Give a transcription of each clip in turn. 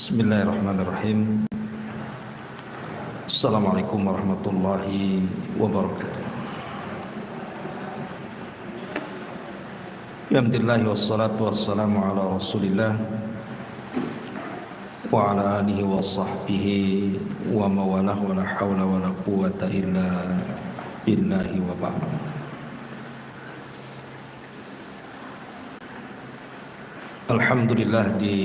Bismillahirrahmanirrahim. Assalamualaikum warahmatullahi wabarakatuh. Alhamdulillah wassalatu wassalamu ala Rasulillah wa ala alihi wa sahbihi wa mawalah wa la hawla wa la quwwata illa billahi wa ba'd. Alhamdulillah, di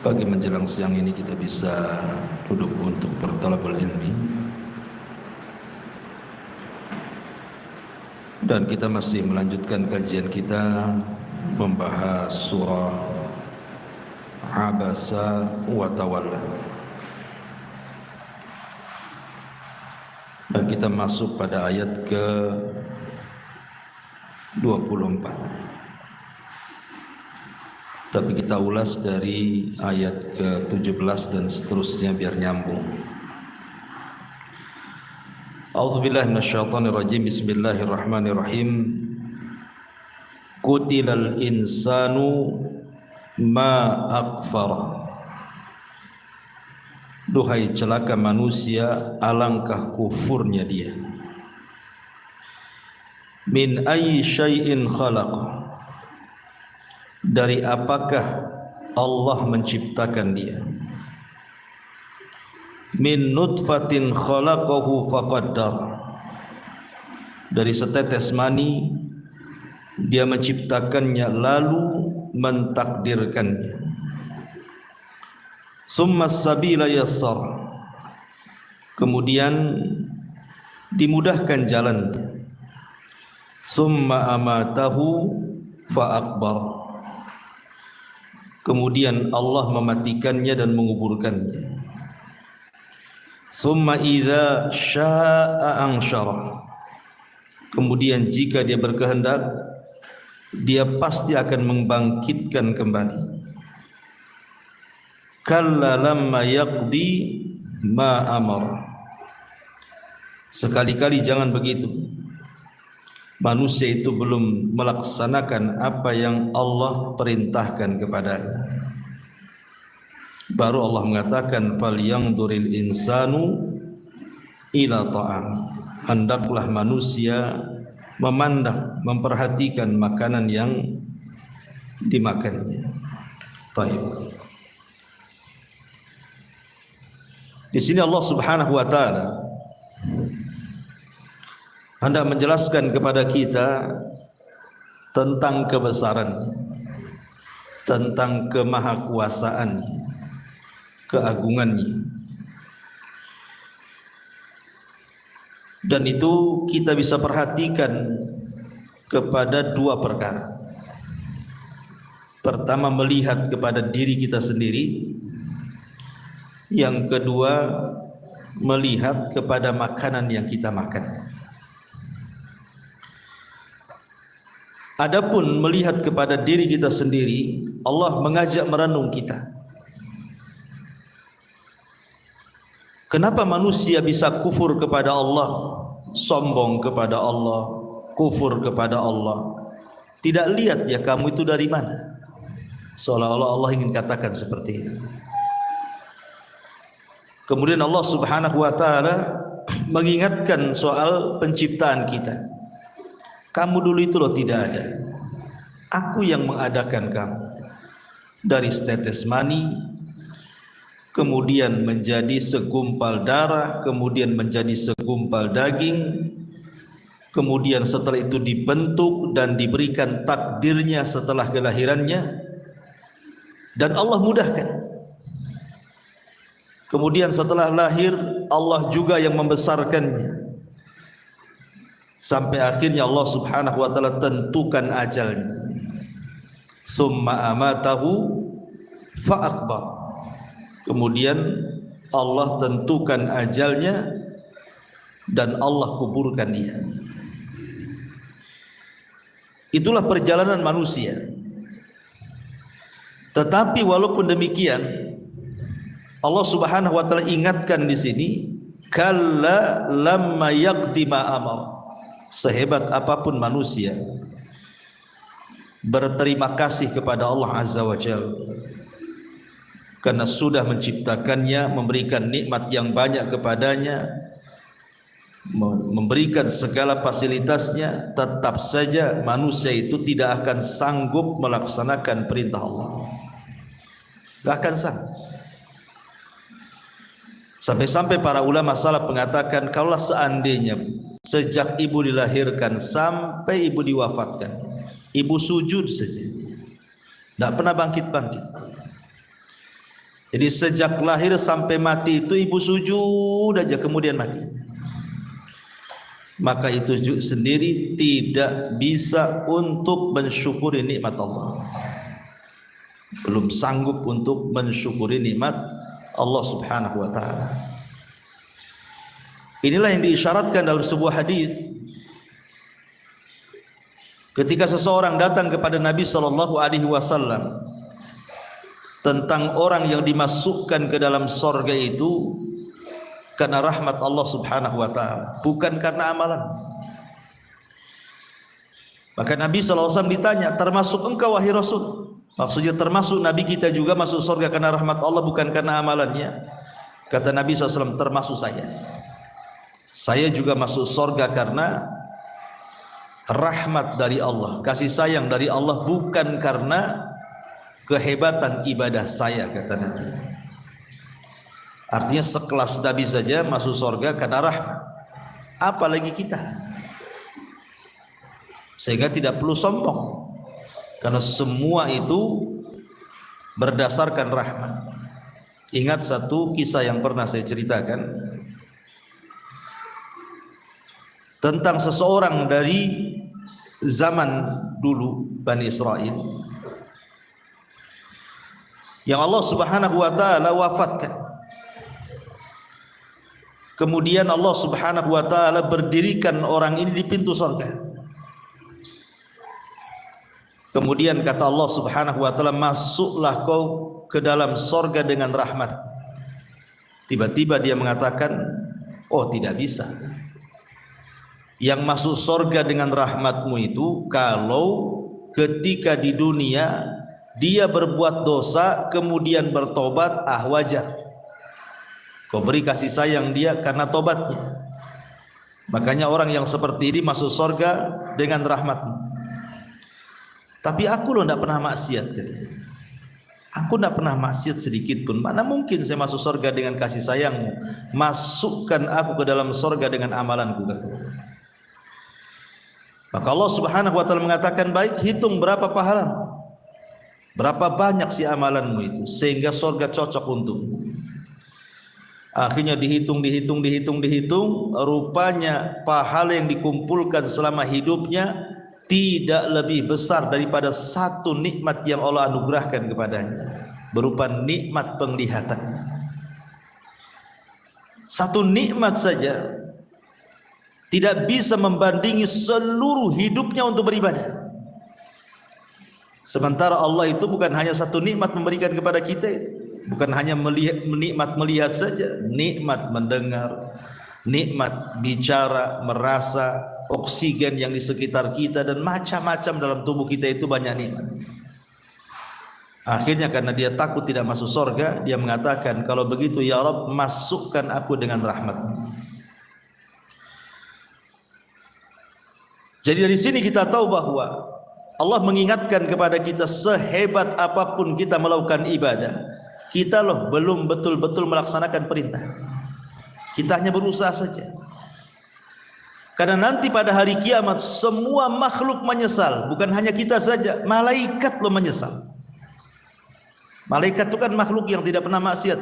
pagi menjelang siang ini kita bisa duduk untuk bertalabul ilmi, dan kita masih melanjutkan kajian kita membahas surah Abasa wa Tawalla, dan kita masuk pada ayat ke 24. Tapi kita ulas dari ayat ke-17 dan seterusnya biar nyambung. A'udzubillahi minasyaitonirrajim. Bismillahirrahmanirrahim. Qutilal insanu ma akfara. Duhai celaka manusia, alangkah kufurnya dia. Min ayyi syai'in khalaqa. Dari apakah Allah menciptakan dia? Min nutfatin khalaqahu faqaddar. Dari setetes mani dia menciptakannya lalu mentakdirkannya. Summa sabila yassar. Kemudian dimudahkan jalannya. Summa amatahu fa akbar. Kemudian Allah mematikannya dan menguburkannya. Summa idza syaa'a ansyara. Kemudian jika dia berkehendak, dia pasti akan membangkitkan kembali. Kalla lamma yaqdi ma amara. Sekali-kali jangan begitu. Manusia itu belum melaksanakan apa yang Allah perintahkan kepadanya. Baru Allah mengatakan falyanzuril insanu ila ta'ami. Hendaklah manusia memandang, memperhatikan makanan yang dimakannya. Baik. Di sini Allah Subhanahu wa taala hendak menjelaskan kepada kita tentang kebesarannya, tentang kemahakuasaannya, keagungannya. Dan itu kita bisa perhatikan kepada dua perkara. Pertama, melihat kepada diri kita sendiri. Yang kedua, melihat kepada makanan yang kita makan. Adapun melihat kepada diri kita sendiri, Allah mengajak merenung kita. Kenapa manusia bisa kufur kepada Allah, sombong kepada Allah, kufur kepada Allah? Tidak lihat ya kamu itu dari mana? Seolah-olah Allah ingin katakan seperti itu. Kemudian Allah Subhanahu wa taala mengingatkan soal penciptaan kita. Kamu dulu itu loh tidak ada. Aku yang mengadakan kamu. Dari setetes mani, kemudian menjadi segumpal darah, kemudian menjadi segumpal daging, kemudian setelah itu dibentuk dan diberikan takdirnya setelah kelahirannya, dan Allah mudahkan. Kemudian setelah lahir, Allah juga yang membesarkannya. Sampai akhirnya Allah Subhanahu wa taala tentukan ajalnya. Summa amatahu fa akbar. Kemudian Allah tentukan ajalnya dan Allah kuburkan dia. Itulah perjalanan manusia. Tetapi walaupun demikian, Allah Subhanahu wa taala ingatkan di sini, kalla lamma yaqdi ma amara. Sehebat apapun manusia berterima kasih kepada Allah Azza wa Jalla, karena sudah menciptakannya, memberikan nikmat yang banyak kepadanya, memberikan segala fasilitasnya, tetap saja manusia itu tidak akan sanggup melaksanakan perintah Allah. Tidak akan sanggup. Sampai-sampai para ulama salaf mengatakan, kalau seandainya sejak ibu dilahirkan sampai ibu diwafatkan, ibu sujud saja, tidak pernah bangkit-bangkit. Jadi sejak lahir sampai mati itu ibu sujud aja kemudian mati. Maka itu sendiri tidak bisa untuk mensyukuri nikmat Allah. Belum sanggup untuk mensyukuri nikmat Allah Subhanahu wa taala. Inilah yang diisyaratkan dalam sebuah hadis ketika seseorang datang kepada Nabi sallallahu alaihi wasallam tentang orang yang dimasukkan ke dalam surga itu karena rahmat Allah Subhanahu wa taala, bukan karena amalan. Maka Nabi sallallahu alaihi wasallam ditanya, termasuk engkau wahai Rasul? Maksudnya termasuk Nabi kita juga masuk surga karena rahmat Allah, bukan karena amalannya. Kata Nabi SAW, termasuk saya. Saya juga masuk surga karena rahmat dari Allah, kasih sayang dari Allah, bukan karena kehebatan ibadah saya, kata Nabi. Artinya sekelas Nabi saja masuk surga karena rahmat, apalagi kita. Sehingga tidak perlu sombong, karena semua itu berdasarkan rahmat. Ingat satu kisah yang pernah saya ceritakan tentang seseorang dari zaman dulu Bani Israel yang Allah Subhanahu wa taala wafatkan. Kemudian Allah Subhanahu wa taala berdirikan orang ini di pintu surga. Kemudian kata Allah Subhanahu wa taala, masuklah kau ke dalam surga dengan rahmat. Tiba-tiba dia mengatakan, oh tidak bisa. Yang masuk surga dengan rahmatmu itu kalau ketika di dunia dia berbuat dosa kemudian bertobat, wajar. Kau beri kasih sayang dia karena tobatnya. Makanya orang yang seperti ini masuk surga dengan rahmatmu. Tapi aku loh tidak pernah maksiat, katanya. Aku tidak pernah maksiat sedikit pun. Mana mungkin saya masuk surga dengan kasih sayangmu? Masukkan aku ke dalam surga dengan amalanku, katanya. Maka Allah Subhanahu wa taala mengatakan, baik, hitung berapa pahalamu, berapa banyak si amalanmu itu, sehingga surga cocok untukmu. Akhirnya dihitung, rupanya pahala yang dikumpulkan selama hidupnya tidak lebih besar daripada satu nikmat yang Allah anugerahkan kepadanya, berupa nikmat penglihatan. Satu nikmat saja tidak bisa membandingi seluruh hidupnya untuk beribadah. Sementara Allah itu bukan hanya satu nikmat memberikan kepada kita itu, bukan hanya nikmat melihat saja, nikmat mendengar, nikmat bicara, merasa, oksigen yang di sekitar kita, dan macam-macam dalam tubuh kita itu banyak nikmat. Akhirnya karena dia takut tidak masuk surga, dia mengatakan, kalau begitu ya Rabb, masukkan aku dengan rahmat-Mu. Jadi dari sini kita tahu bahwa Allah mengingatkan kepada kita, sehebat apapun kita melakukan ibadah, kita loh belum betul-betul melaksanakan perintah. Kita hanya berusaha saja. Karena nanti pada hari kiamat semua makhluk menyesal, bukan hanya kita saja, malaikat loh menyesal. Malaikat itu kan makhluk yang tidak pernah maksiat.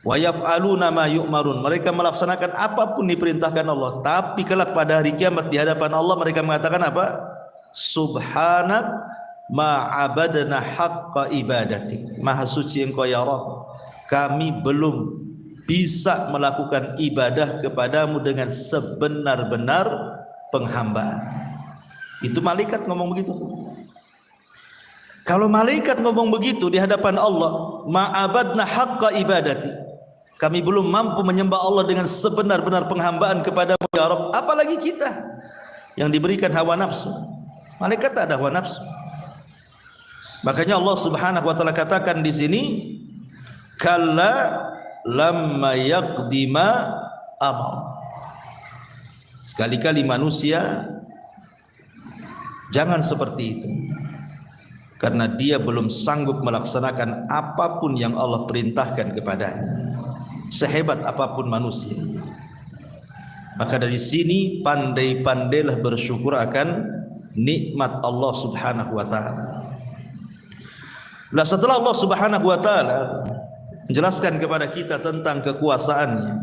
Wa yaf'aluna ma yu'marun, mereka melaksanakan apapun diperintahkan Allah. Tapi kelak pada hari kiamat di hadapan Allah mereka mengatakan apa? Subhanak ma abadna haqqa ibadatik. Maha suci Engkau ya Rabb, kami belum bisa melakukan ibadah kepadamu dengan sebenar-benar penghambaan. Itu malaikat ngomong begitu. Kalau malaikat ngomong begitu di hadapan Allah, ma'abadna haqqa ibadati, kami belum mampu menyembah Allah dengan sebenar-benar penghambaan kepadamu ya Rabb, apalagi kita yang diberikan hawa nafsu. Malaikat tak ada hawa nafsu. Makanya Allah Subhanahu wa taala katakan di sini, kalla lamma yaqdima amar. Sekali-kali manusia jangan seperti itu, karena dia belum sanggup melaksanakan apapun yang Allah perintahkan kepadanya, sehebat apapun manusia. Maka dari sini pandai-pandailah bersyukur akan nikmat Allah Subhanahu wa taala. Nah, setelah Allah Subhanahu wa taala menjelaskan kepada kita tentang kekuasaannya,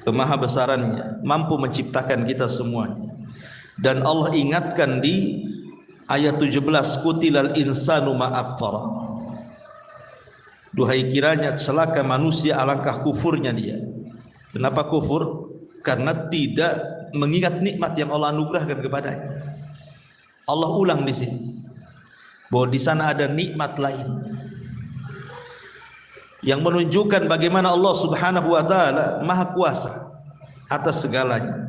kemahabesarannya, mampu menciptakan kita semuanya, dan Allah ingatkan di ayat 17, kutilal insanu ma akfara. Duhai kiranya celaka manusia, alangkah kufurnya dia. Kenapa kufur? Karena tidak mengingat nikmat yang Allah anugerahkan kepadanya. Allah ulang di sini bahwa di sana ada nikmat lain yang menunjukkan bagaimana Allah Subhanahu wa taala maha kuasa atas segalanya.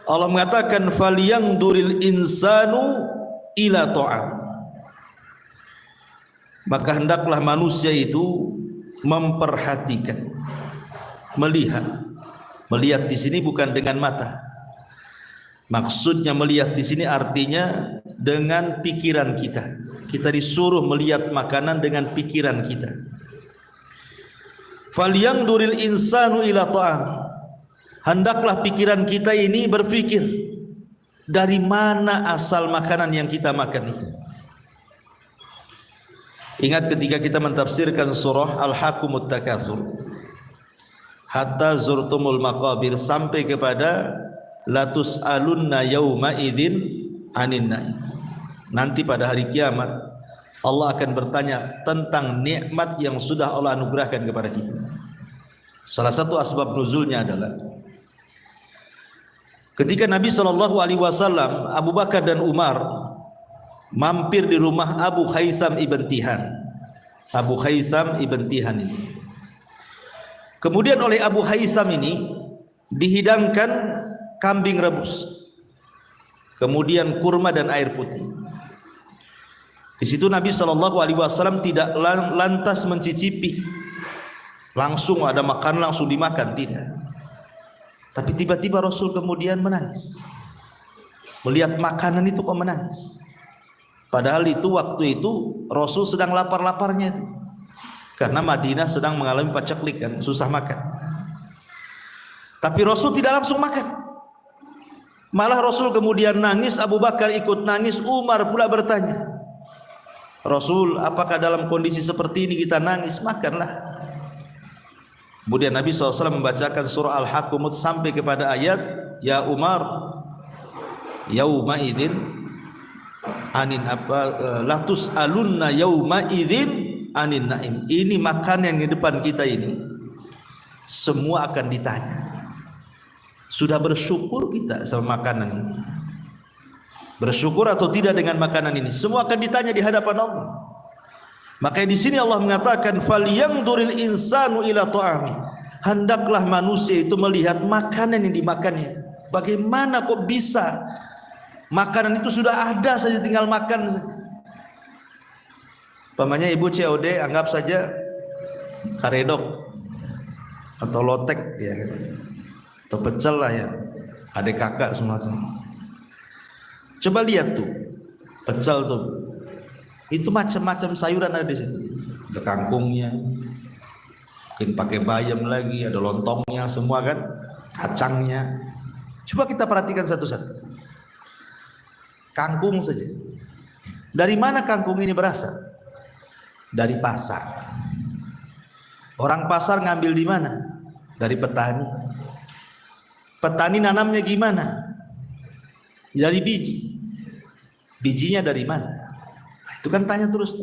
Allah mengatakan falyanzuril insanu ila ta'am. Maka hendaklah manusia itu memperhatikan, melihat. Melihat di sini bukan dengan mata. Maksudnya melihat di sini artinya dengan pikiran kita. Kita disuruh melihat makanan dengan pikiran kita. Falyanzuril insanu ila ta'ami. Hendaklah pikiran kita ini berpikir dari mana asal makanan yang kita makan itu. Ingat ketika kita mentafsirkan surah Al-Hakumut Takatsur, hatta zurtumul maqabir, sampai kepada latus alunna yauma idzin anin naim. Nanti pada hari kiamat Allah akan bertanya tentang nikmat yang sudah Allah anugerahkan kepada kita. Salah satu asbab nuzulnya adalah ketika Nabi SAW, Abu Bakar dan Umar mampir di rumah Abu Haytham ibn Tihan. Abu Haytham ibn Tihan ini, kemudian oleh Abu Haytham ini dihidangkan kambing rebus, kemudian kurma dan air putih. Di situ Nabi SAW tidak lantas mencicipi, langsung ada makan langsung dimakan, tidak. Tapi tiba-tiba Rasul kemudian menangis. Melihat makanan itu kok menangis. Padahal itu waktu itu Rasul sedang lapar-laparnya itu. Karena Madinah sedang mengalami paceklik, susah makan. Tapi Rasul tidak langsung makan. Malah Rasul kemudian nangis, Abu Bakar ikut nangis, Umar pula bertanya, Rasul, apakah dalam kondisi seperti ini kita nangis? Makanlah. Kemudian Nabi SAW membacakan surah Al-Hakumut sampai kepada ayat ya Umar yauma idzin anin latus alunna yauma idzin anin naim. Ini makan yang di depan kita ini semua akan ditanya. Sudah bersyukur kita sama makanan ini? Bersyukur atau tidak dengan makanan ini? Semua akan ditanya di hadapan Allah. Makanya di sini Allah mengatakan falyanzuril insanu ila ta'ami. Hendaklah manusia itu melihat makanan yang dimakannya. Bagaimana kok bisa makanan itu sudah ada saja tinggal makan saja. Pamannya ibu COD anggap saja karedok atau lotek ya, atau pecel lah ya, adik kakak semua tuh. Coba lihat tuh pecel tuh, itu macam-macam sayuran ada di situ. Ada kangkungnya, mungkin pakai bayam lagi, ada lontongnya semua kan, kacangnya. Coba kita perhatikan satu-satu. Kangkung saja. Dari mana kangkung ini berasal? Dari pasar. Orang pasar ngambil di mana? Dari petani. Petani nanamnya gimana? Dari biji. Bijinya dari mana? Nah, itu kan tanya terus.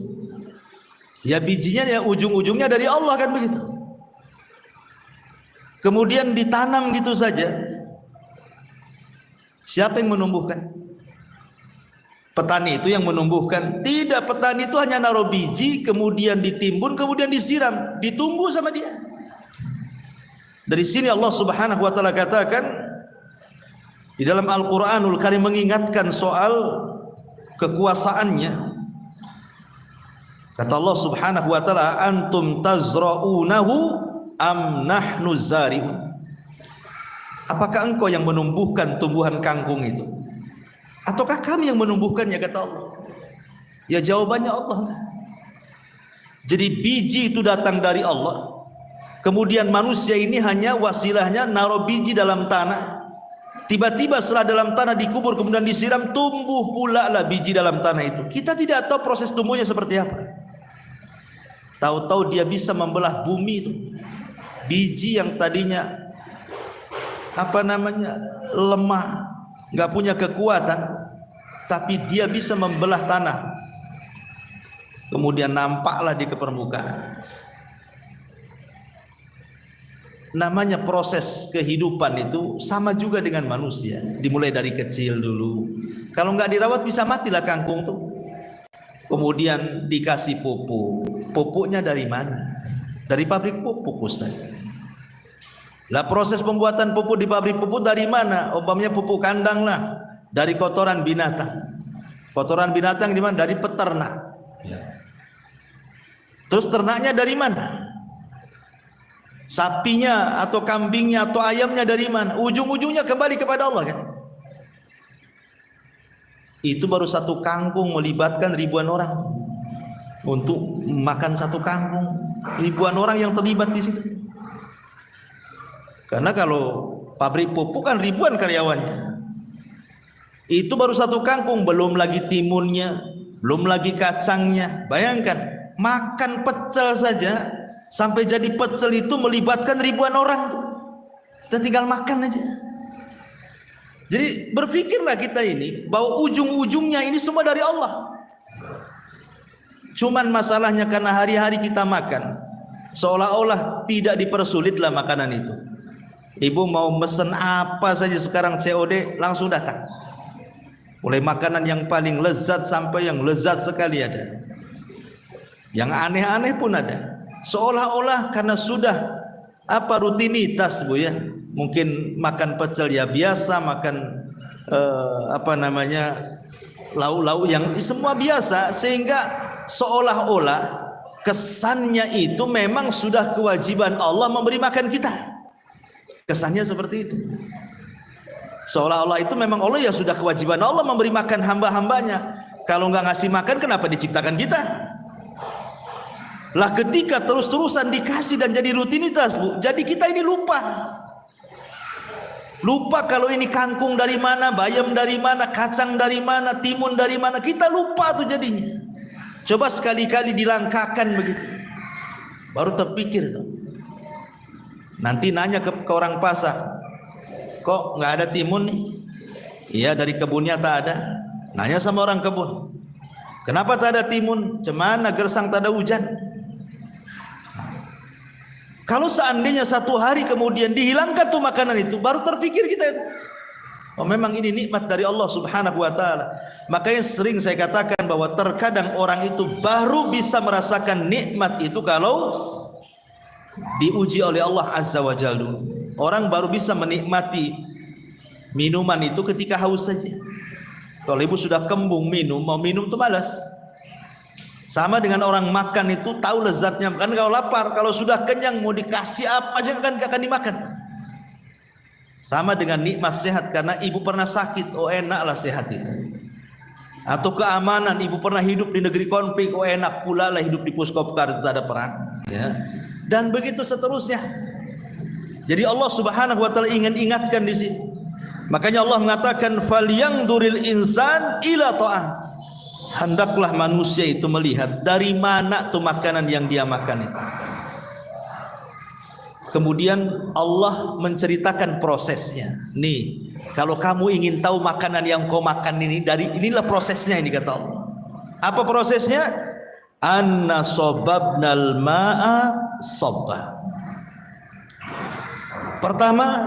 Ya bijinya ya ujung-ujungnya dari Allah kan begitu. Kemudian ditanam gitu saja. Siapa yang menumbuhkan? Petani itu yang menumbuhkan. Tidak, petani itu hanya naruh biji, kemudian ditimbun, kemudian disiram, ditunggu sama dia. Dari sini Allah Subhanahu wa taala katakan di dalam Al-Qur'anul Karim mengingatkan soal kekuasaannya. Kata Allah Subhanahu wa taala, antum tazra'unahu am nahnu zari'un. Apakah engkau yang menumbuhkan tumbuhan kangkung itu, ataukah kami yang menumbuhkannya? Kata Allah. Ya jawabannya Allah lah. Jadi biji itu datang dari Allah. Kemudian manusia ini hanya wasilahnya naruh biji dalam tanah. Tiba-tiba setelah dalam tanah dikubur kemudian disiram, tumbuh pula lah biji dalam tanah itu. Kita tidak tahu proses tumbuhnya seperti apa. Tahu-tahu dia bisa membelah bumi itu. Biji yang tadinya lemah, nggak punya kekuatan, tapi dia bisa membelah tanah. Kemudian nampaklah di permukaan. Namanya proses kehidupan itu sama juga dengan manusia. Dimulai dari kecil dulu. Kalau nggak dirawat bisa matilah kangkung tuh. Kemudian dikasih pupuk. Pupuknya dari mana? Dari pabrik pupuk, Ustaz. Lah proses pembuatan pupuk di pabrik pupuk dari mana? Umpamanya pupuk kandang lah, dari kotoran binatang. Kotoran binatang di mana? Dari peternak. Terus ternaknya dari mana? Sapinya atau kambingnya atau ayamnya dari mana? Ujung-ujungnya kembali kepada Allah kan? Itu baru satu kangkung melibatkan ribuan orang. Untuk makan satu kangkung, ribuan orang yang terlibat di situ. Karena kalau pabrik pupuk kan ribuan karyawannya. Itu baru satu kangkung, belum lagi timunnya, belum lagi kacangnya. Bayangkan, makan pecel saja sampai jadi pecel itu melibatkan ribuan orang tuh. Kita tinggal makan aja. Jadi berpikirlah kita ini bahwa ujung-ujungnya ini semua dari Allah. Cuman masalahnya karena hari-hari kita makan seolah-olah tidak dipersulitlah makanan itu. Ibu mau mesen apa saja sekarang COD langsung datang. Mulai makanan yang paling lezat sampai yang lezat sekali ada. Yang aneh-aneh pun ada. Seolah-olah karena sudah rutinitas Bu ya. Mungkin makan pecel ya biasa, makan lauk-lauk yang semua biasa, sehingga seolah-olah kesannya itu memang sudah kewajiban Allah memberi makan kita. Kesannya seperti itu. Seolah-olah itu memang Allah ya sudah kewajiban Allah memberi makan hamba-hambanya. Kalau nggak ngasih makan kenapa diciptakan kita? Lah ketika terus-terusan dikasih dan jadi rutinitas Bu, jadi kita ini lupa. Lupa kalau ini kangkung dari mana, bayam dari mana, kacang dari mana, timun dari mana. Kita lupa tuh jadinya. Coba sekali-kali dilangkakan begitu, baru terpikir tuh. Nanti nanya ke orang pasar, kok nggak ada timun nih? Iya dari kebunnya tak ada. Nanya sama orang kebun, kenapa tak ada timun? Cemana gersang tak ada hujan. Kalau seandainya satu hari kemudian dihilangkan tuh makanan itu, baru terpikir kita itu. Oh memang ini nikmat dari Allah Subhanahu wa ta'ala. Makanya sering saya katakan bahwa terkadang orang itu baru bisa merasakan nikmat itu kalau diuji oleh Allah Azza wa Jalla. Orang baru bisa menikmati minuman itu ketika haus saja. Kalau ibu sudah kembung mau minum tuh malas. Sama dengan orang makan itu tahu lezatnya. Kan kalau lapar, kalau sudah kenyang mau dikasih apa aja kan akan dimakan. Sama dengan nikmat sehat, karena ibu pernah sakit, oh enaklah sehat itu. Atau keamanan, ibu pernah hidup di negeri konflik, oh enak pula lah hidup di Puskopkar, tidak ada perang. Ya. Dan begitu seterusnya. Jadi Allah Subhanahu wa ta'ala ingin ingatkan di sini. Makanya Allah mengatakan falyanzuril insan ila ta'am. Hendaklah manusia itu melihat dari mana tuh makanan yang dia makan itu. Kemudian Allah menceritakan prosesnya. Nih, kalau kamu ingin tahu makanan yang kau makan ini, dari inilah prosesnya ini kata Allah. Apa prosesnya? Anna sobabnal ma'a sobba. Pertama,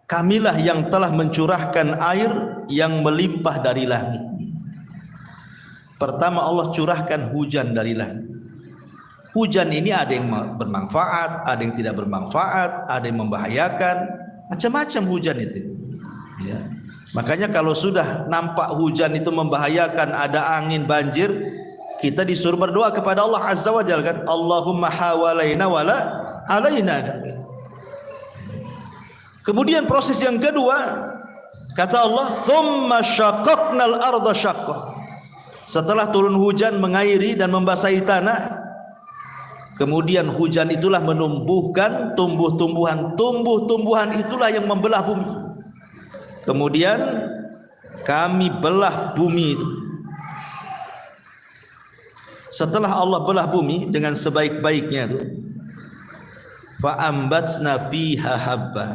kamilah yang telah mencurahkan air yang melimpah dari langit. Pertama Allah curahkan hujan dari langit. Hujan ini ada yang bermanfaat, ada yang tidak bermanfaat, ada yang membahayakan, macam-macam hujan itu. Ya. Makanya kalau sudah nampak hujan itu membahayakan, ada angin banjir, kita disuruh berdoa kepada Allah Azza wa Jalla kan, Allahumma hawalaina wala alaina kan. Kemudian proses yang kedua, kata Allah, thumma syaqqaqnal arda syaqqa. Setelah turun hujan mengairi dan membasahi tanah, kemudian hujan itulah menumbuhkan tumbuh-tumbuhan. Tumbuh-tumbuhan itulah yang membelah bumi. Kemudian kami belah bumi itu. Setelah Allah belah bumi dengan sebaik-baiknya itu, fa'ambatsna fiha habba.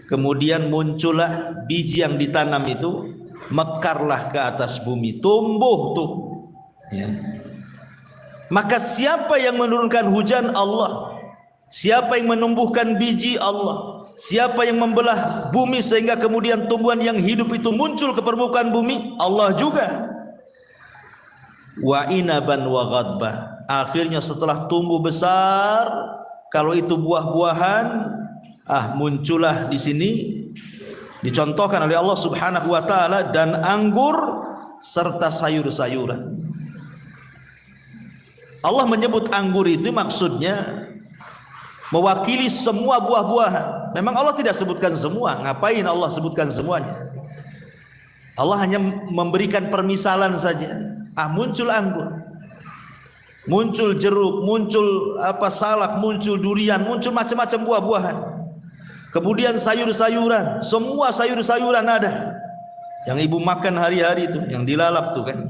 Kemudian muncullah biji yang ditanam itu, mekarlah ke atas bumi, tumbuh tuh. Ya. Maka siapa yang menurunkan hujan? Allah. Siapa yang menumbuhkan biji? Allah. Siapa yang membelah bumi sehingga kemudian tumbuhan yang hidup itu muncul ke permukaan bumi? Allah juga. Wa inaban wa ghadbah. Akhirnya setelah tumbuh besar, kalau itu buah-buahan, muncullah di sini dicontohkan oleh Allah Subhanahu wa taala, dan anggur serta sayur-sayuran. Allah menyebut anggur itu maksudnya mewakili semua buah-buahan. Memang Allah tidak sebutkan semua. Ngapain Allah sebutkan semuanya? Allah hanya memberikan permisalan saja. Muncul anggur, muncul jeruk, muncul salak, muncul durian, muncul macam-macam buah-buahan. Kemudian sayur-sayuran, semua sayur-sayuran ada. Yang ibu makan hari-hari itu, yang dilalap tuh kan.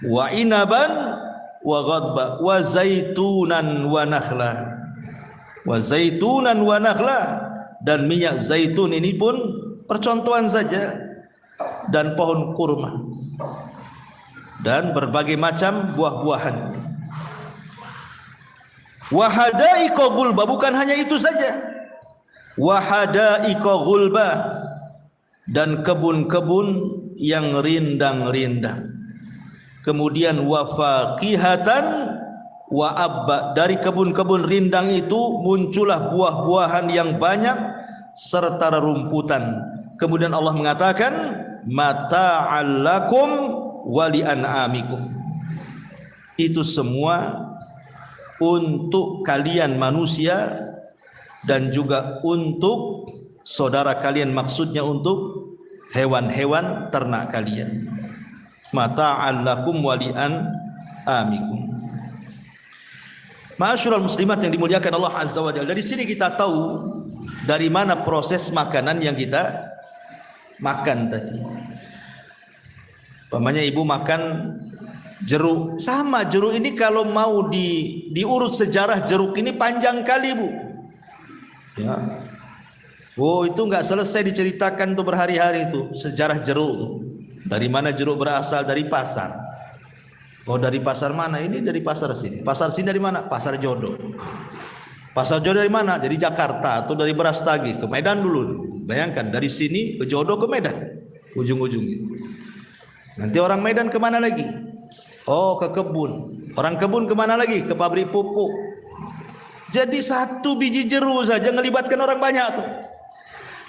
Wa inaban wa ghadba wa zaitunan wa nakhla. Wa zaitunan wa nakhla, dan minyak zaitun ini pun percontohan saja, dan pohon kurma dan berbagai macam buah-buahan. Wa hadaiqa gulba, bukan hanya itu saja. Wa hadaiqa gulba, dan kebun-kebun yang rindang-rindang. Kemudian wa faqihatan wa abba, dari kebun-kebun rindang itu muncullah buah-buahan yang banyak serta rerumputan. Kemudian Allah mengatakan mata'al lakum wa li an'amikum. Itu semua untuk kalian manusia dan juga untuk saudara kalian, maksudnya untuk hewan-hewan ternak kalian. Mata'al lakum wa li an'amikum. Ma'asyiral muslimat yang dimuliakan Allah Azza wa Jalla, dari sini kita tahu dari mana proses makanan yang kita makan tadi. Pamannya ibu makan jeruk, sama jeruk ini kalau mau diurut sejarah jeruk ini panjang kali bu. Ya. Oh itu nggak selesai diceritakan tuh berhari-hari itu sejarah jeruk tuh. Dari mana jeruk berasal? Dari pasar. Oh dari pasar mana? Ini dari pasar sini. Pasar sini dari mana? Pasar Jodoh. Pasar Jodoh dari mana? Dari Jakarta atau dari Brastagi ke Medan dulu. Bayangkan dari sini ke Jodoh ke Medan, ujung-ujungnya. Nanti orang Medan kemana lagi? Oh ke kebun. Orang kebun kemana lagi? Ke pabrik pupuk. Jadi satu biji jeruk saja ngelibatkan orang banyak tuh.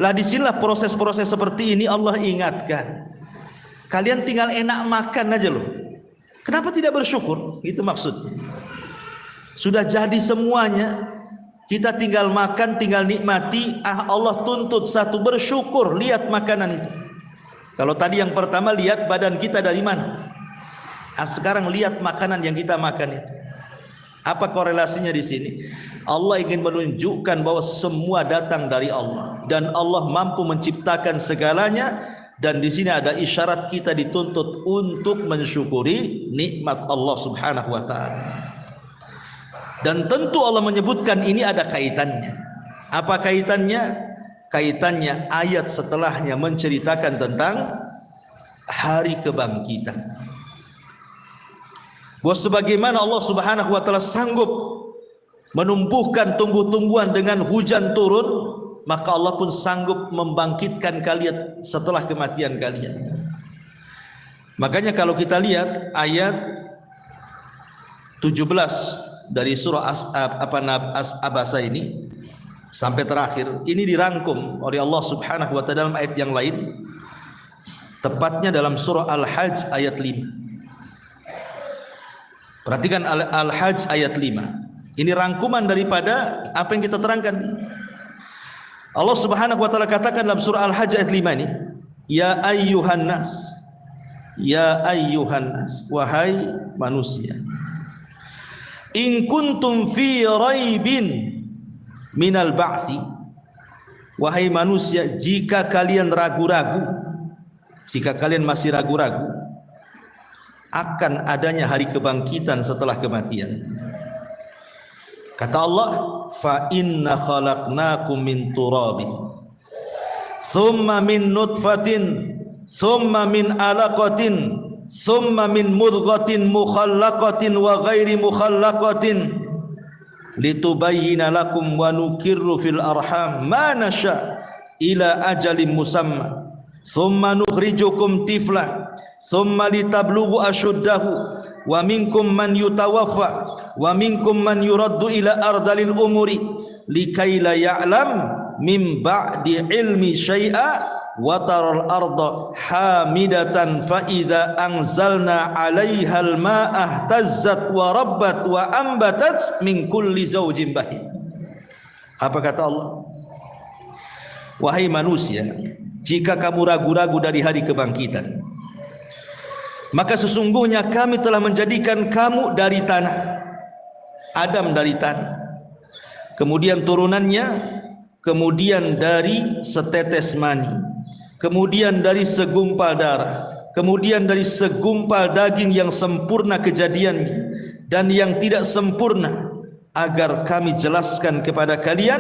Lah disinilah proses-proses seperti ini Allah ingatkan. Kalian tinggal enak makan aja loh. Kenapa tidak bersyukur? Itu maksudnya. Sudah jadi semuanya, kita tinggal makan, tinggal nikmati. Allah tuntut satu, bersyukur. Lihat makanan itu. Kalau tadi yang pertama lihat badan kita dari mana, sekarang lihat makanan yang kita makan itu. Apa korelasinya di sini? Allah ingin menunjukkan bahwa semua datang dari Allah dan Allah mampu menciptakan segalanya. Dan di sini ada isyarat kita dituntut untuk mensyukuri nikmat Allah Subhanahu wa taala. Dan tentu Allah menyebutkan ini ada kaitannya. Apa kaitannya? Kaitannya ayat setelahnya menceritakan tentang hari kebangkitan. Bahwa sebagaimana Allah Subhanahu wa taala sanggup menumbuhkan tumbuh-tumbuhan dengan hujan turun, maka Allah pun sanggup membangkitkan kalian setelah kematian kalian. Makanya kalau kita lihat ayat 17 dari surah Abasa ini sampai terakhir, ini dirangkum oleh Allah Subhanahu wa taala dalam ayat yang lain, tepatnya dalam surah Al-Hajj ayat 5. Perhatikan Al-Hajj ayat 5. Ini rangkuman daripada apa yang kita terangkan. Allah Subhanahu wa taala katakan dalam surah Al-Hajj ayat 5 ini, ya ayyuhan nas, ya ayyuhan nas, wahai manusia, in kuntum fi raibin minal ba'thi, wahai manusia, jika kalian ragu-ragu, jika kalian masih ragu-ragu akan adanya hari kebangkitan setelah kematian. Kata Allah, fa inna khalaqnakum min turabin thumma min nutfatin thumma min alaqatin thumma min mudghatin mukhallaqatin wa ghairi mukhallaqatin litubayyina lakum wa nukirru fil arham ma nasha ila ajalin musamma thumma nukhrijukum tifla thumma litablughu ashuddahu wa minkum man yutawaffa wa minkum man yuraddu ila ardalil umuri likai la ya'lam min ba'di ilmi syai'a wa taral arda hamidatan fa idza anzalna 'alaihal ma'a ihtazzat wa rabbat wa ambatat min kulli zawjin bahid. Apa kata Allah? Wahai manusia, jika kamu ragu-ragu dari hari kebangkitan, maka sesungguhnya kami telah menjadikan kamu dari tanah, Adam dari tanah, kemudian turunannya, kemudian dari setetes mani, kemudian dari segumpal darah, kemudian dari segumpal daging yang sempurna kejadiannya dan yang tidak sempurna, agar kami jelaskan kepada kalian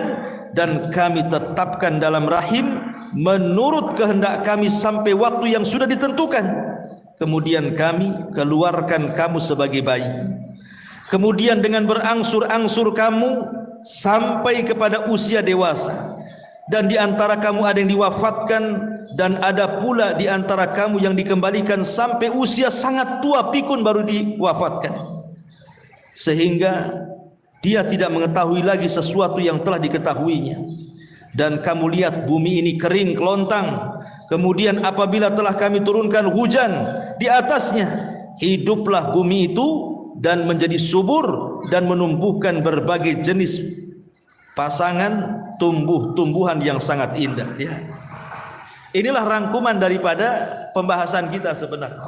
dan kami tetapkan dalam rahim menurut kehendak kami sampai waktu yang sudah ditentukan. Kemudian kami keluarkan kamu sebagai bayi, kemudian dengan berangsur-angsur kamu sampai kepada usia dewasa, dan di antara kamu ada yang diwafatkan dan ada pula di antara kamu yang dikembalikan sampai usia sangat tua pikun baru diwafatkan, sehingga dia tidak mengetahui lagi sesuatu yang telah diketahuinya. Dan kamu lihat bumi ini kering kelontang, kemudian apabila telah kami turunkan hujan di atasnya, hiduplah bumi itu dan menjadi subur dan menumbuhkan berbagai jenis pasangan tumbuh-tumbuhan yang sangat indah. Ya. Inilah rangkuman daripada pembahasan kita sebenarnya.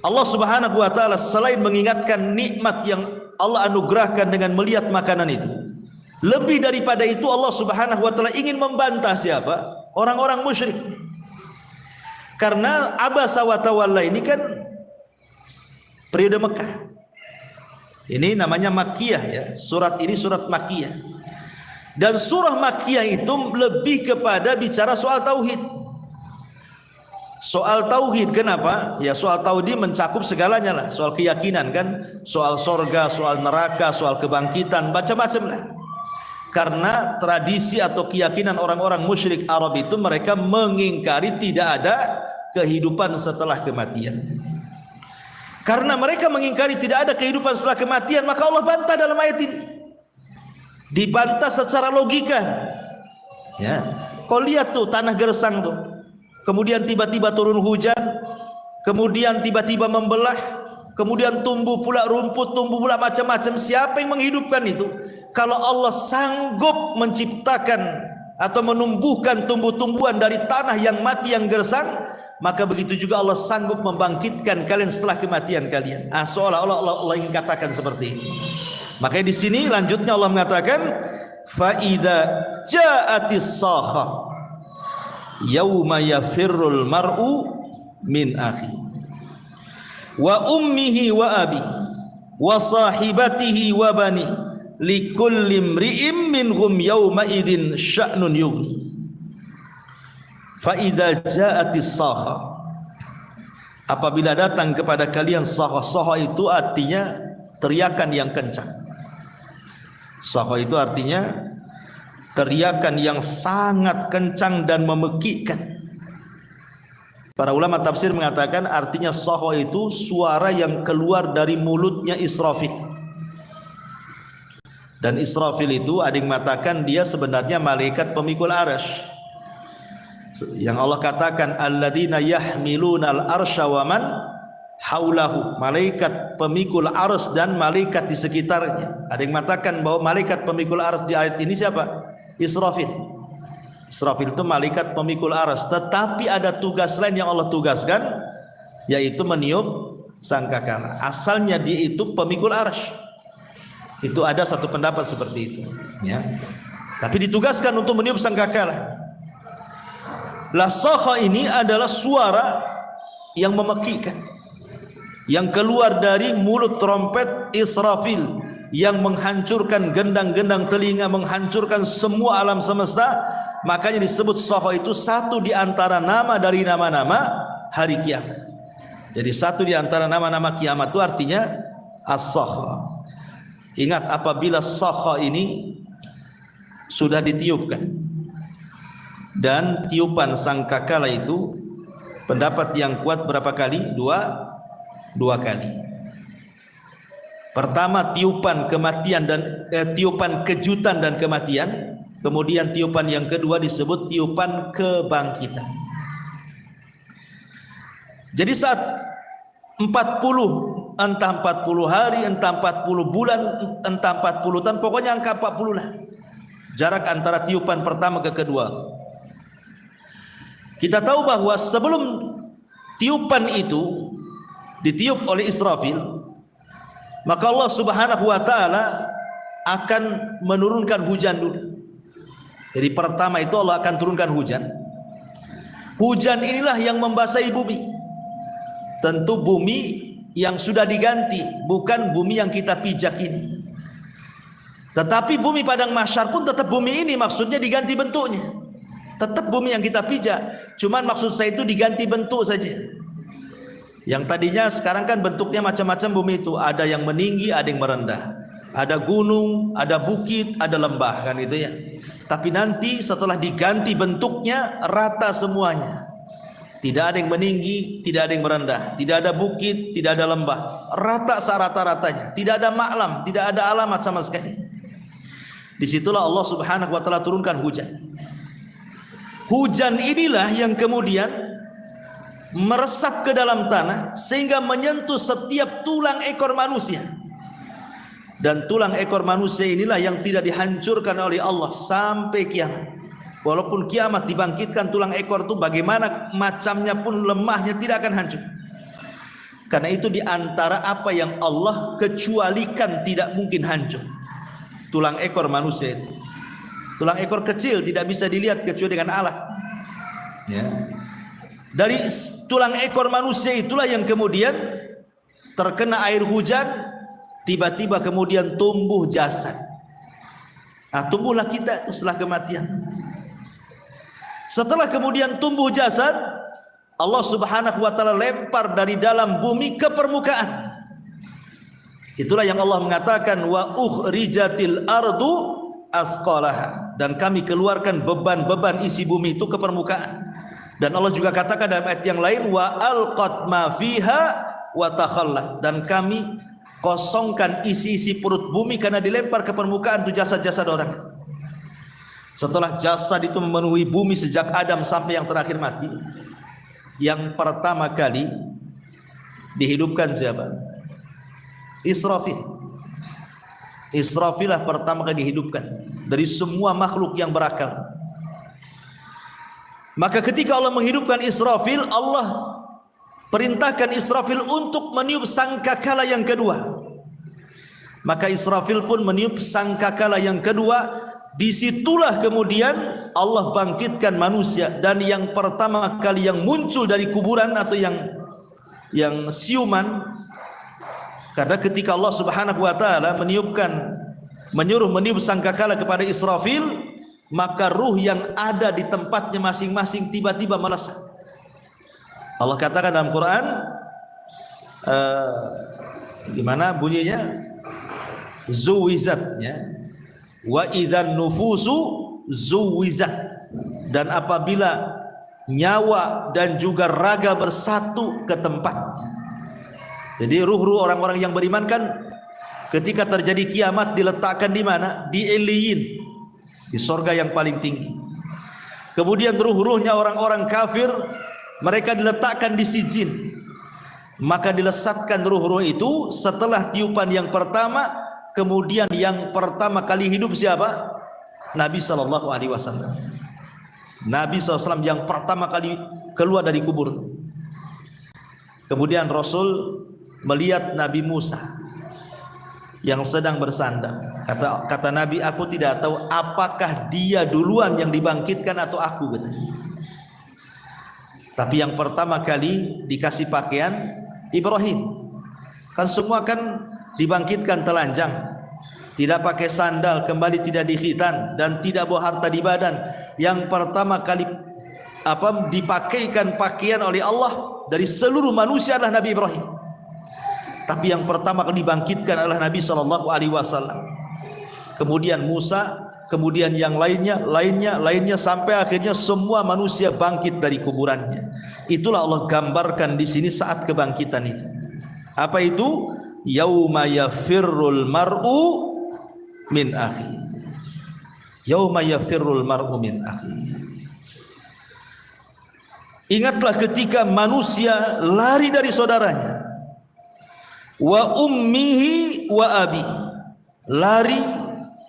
Allah Subhanahu wa taala selain mengingatkan nikmat yang Allah anugerahkan dengan melihat makanan itu, lebih daripada itu Allah Subhanahu wa taala ingin membantah siapa? Orang-orang musyrik. Karena abasa wa tawalla ini kan periode Mekah. Ini namanya Makkiyah ya. Surat ini surat Makkiyah. Dan surah Makkiyah itu lebih kepada bicara soal tauhid. Soal tauhid, kenapa? Ya soal tauhid mencakup segalanya lah. Soal keyakinan kan, soal sorga, soal neraka, soal kebangkitan, macam-macam lah. Karena tradisi atau keyakinan orang-orang musyrik Arab itu, mereka mengingkari tidak ada kehidupan setelah kematian. Karena mereka mengingkari tidak ada kehidupan setelah kematian, maka Allah bantah dalam ayat ini. Dibantah secara logika. Ya, kau lihat tuh tanah gersang tuh. Kemudian tiba-tiba turun hujan, kemudian tiba-tiba membelah, kemudian tumbuh pula rumput, tumbuh pula macam-macam. Siapa yang menghidupkan itu? Kalau Allah sanggup menciptakan atau menumbuhkan tumbuh-tumbuhan dari tanah yang mati yang gersang, maka begitu juga Allah sanggup membangkitkan kalian setelah kematian kalian. Seolah-olah Allah ingin katakan seperti itu. Makanya di sini lanjutnya Allah mengatakan, fa idza ja'atis sakha yauma yafirrul mar'u min akhi wa ummihi wa abi wa sahibatihi wa bani likulli imri'im minhum yawma idzin sya'nun yughni. Fa idza ja'atis sakha, apabila datang kepada kalian sakha. Sakha itu artinya teriakan yang kencang. Sakha itu artinya teriakan yang sangat kencang dan memekikkan. Para ulama tafsir mengatakan artinya sakha itu suara yang keluar dari mulutnya Israfil. Dan Israfil itu ada yang mengatakan dia sebenarnya malaikat pemikul arsy. Yang Allah katakan alladzina yahmilunal arsya wa man haulahu, malaikat pemikul arsy dan malaikat di sekitarnya. Ada yang mengatakan bahwa malaikat pemikul arsy di ayat ini siapa? Israfil. Israfil itu malaikat pemikul arsy, tetapi ada tugas lain yang Allah tugaskan, yaitu meniup sangkakala. Asalnya dia itu pemikul arsy. Itu ada satu pendapat seperti itu, ya. Tapi ditugaskan untuk meniup sangkakala. La sakha ini adalah suara yang memekikkan, yang keluar dari mulut trompet Israfil, yang menghancurkan gendang-gendang telinga, menghancurkan semua alam semesta. Makanya disebut sakha itu satu di antara nama dari nama-nama hari kiamat. Jadi satu di antara nama-nama kiamat itu artinya as-sakha. Ingat, apabila sakha ini sudah ditiupkan, dan tiupan sangkakala itu pendapat yang kuat berapa kali? Dua kali. Pertama tiupan kematian dan tiupan kejutan dan kematian. Kemudian tiupan yang kedua disebut tiupan kebangkitan. Jadi saat 40, entah 40 hari, entah 40 bulan, entah 40 tahun, pokoknya angka 40 lah jarak antara tiupan pertama ke kedua. Kita tahu bahwa sebelum tiupan itu ditiup oleh Israfil, maka Allah Subhanahu wa taala akan menurunkan hujan dulu. Jadi pertama itu Allah akan turunkan hujan. Hujan inilah yang membasahi bumi. Tentu bumi yang sudah diganti, bukan bumi yang kita pijak ini. Tetapi bumi padang mahsyar pun tetap bumi ini, maksudnya diganti bentuknya. Tetap bumi yang kita pijak, cuman maksud saya itu diganti bentuk saja. Yang tadinya sekarang kan bentuknya macam-macam bumi itu, ada yang meninggi, ada yang merendah, ada gunung, ada bukit, ada lembah, kan itu ya. Tapi nanti setelah diganti bentuknya rata semuanya. Tidak ada yang meninggi, tidak ada yang merendah, tidak ada bukit, tidak ada lembah, rata serata-ratanya, tidak ada maklam, tidak ada alamat sama sekali. Disitulah Allah Subhanahu wa taala turunkan hujan. Hujan inilah yang kemudian meresap ke dalam tanah sehingga menyentuh setiap tulang ekor manusia. Dan tulang ekor manusia inilah yang tidak dihancurkan oleh Allah sampai kiamat. Walaupun kiamat dibangkitkan tulang ekor itu, bagaimana macamnya pun lemahnya tidak akan hancur. Karena itu diantara apa yang Allah kecualikan tidak mungkin hancur, tulang ekor manusia itu. Tulang ekor kecil tidak bisa dilihat kecuali dengan alat, ya. Dari tulang ekor manusia itulah yang kemudian terkena air hujan, tiba-tiba kemudian tumbuh jasad. Nah, tumbuhlah kita itu setelah kematian. Setelah kemudian tumbuh jasad, Allah Subhanahu wa taala lempar dari dalam bumi ke permukaan. Itulah yang Allah mengatakan wa ukhrijatil ardu asqalaha, dan kami keluarkan beban-beban isi bumi itu ke permukaan. Dan Allah juga katakan dalam ayat yang lain wa alqat ma fiha wa takhallat, dan kami kosongkan isi-isi perut bumi karena dilempar ke permukaan itu jasad-jasad orang. Setelah jasad itu memenuhi bumi sejak Adam sampai yang terakhir mati, yang pertama kali dihidupkan siapa? Israfil. Israfil lah pertama kali dihidupkan dari semua makhluk yang berakal. Maka ketika Allah menghidupkan Israfil, Allah perintahkan Israfil untuk meniup sangkakala yang kedua. Maka Israfil pun meniup sangkakala yang kedua. Disitulah kemudian Allah bangkitkan manusia, dan yang pertama kali yang muncul dari kuburan atau yang siuman, karena ketika Allah Subhanahu wa taala menyuruh meniup sangkakala kepada Israfil, maka ruh yang ada di tempatnya masing-masing tiba-tiba melesat. Allah katakan dalam Quran, gimana bunyinya? Zuwizat, ya. Wa idzan nufusu zuwizat, dan apabila nyawa dan juga raga bersatu ke tempat. Jadi ruh-ruh orang-orang yang beriman kan ketika terjadi kiamat diletakkan di mana? Di Iliyin, di sorga yang paling tinggi. Kemudian ruh-ruhnya orang-orang kafir mereka diletakkan di Sijin, Maka dilesatkan ruh-ruh itu setelah tiupan yang pertama. Kemudian yang pertama kali hidup siapa? Nabi sallallahu alaihi wasallam. Nabi SAW yang pertama kali keluar dari kubur. Kemudian Rasul melihat Nabi Musa yang sedang bersandar. Kata Nabi, aku tidak tahu apakah dia duluan yang dibangkitkan atau aku, katanya. Tapi yang pertama kali dikasih pakaian Ibrahim. Kan semua kan dibangkitkan telanjang, tidak pakai sandal, kembali tidak dikhitan dan tidak bawa harta di badan. Yang pertama kali dipakaikan pakaian oleh Allah dari seluruh manusia adalah Nabi Ibrahim. Tapi yang pertama kali dibangkitkan adalah Nabi sallallahu alaihi wasallam. Kemudian Musa, kemudian yang lainnya sampai akhirnya semua manusia bangkit dari kuburannya. Itulah Allah gambarkan di sini saat kebangkitan itu. Apa itu? Yauma yafirrul mar'u min akhi. Yauma yafirrul mar'u min akhi. Ingatlah ketika manusia lari dari saudaranya. Wa ummihi wa abi. Lari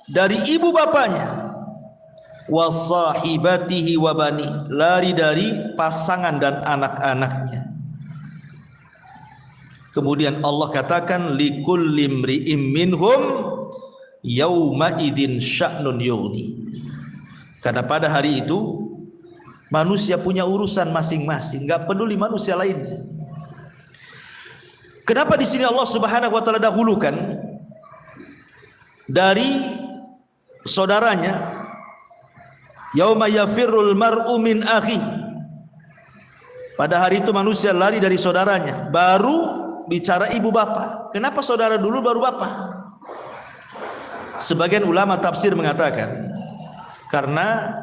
dari ibu bapanya. Wa sahibatihi wa bani. Lari dari pasangan dan anak-anaknya. Kemudian Allah katakan likulli imri'im minhum yauma idzin sya'nun yughni. Karena pada hari itu manusia punya urusan masing-masing, enggak peduli manusia lainnya. Kenapa di sini Allah Subhanahu wa taala dahulukan dari saudaranya? Yauma yafirrul mar'u min akhi. Pada hari itu manusia lari dari saudaranya, baru bicara ibu bapa. Kenapa saudara dulu baru bapak? Sebagian ulama tafsir mengatakan karena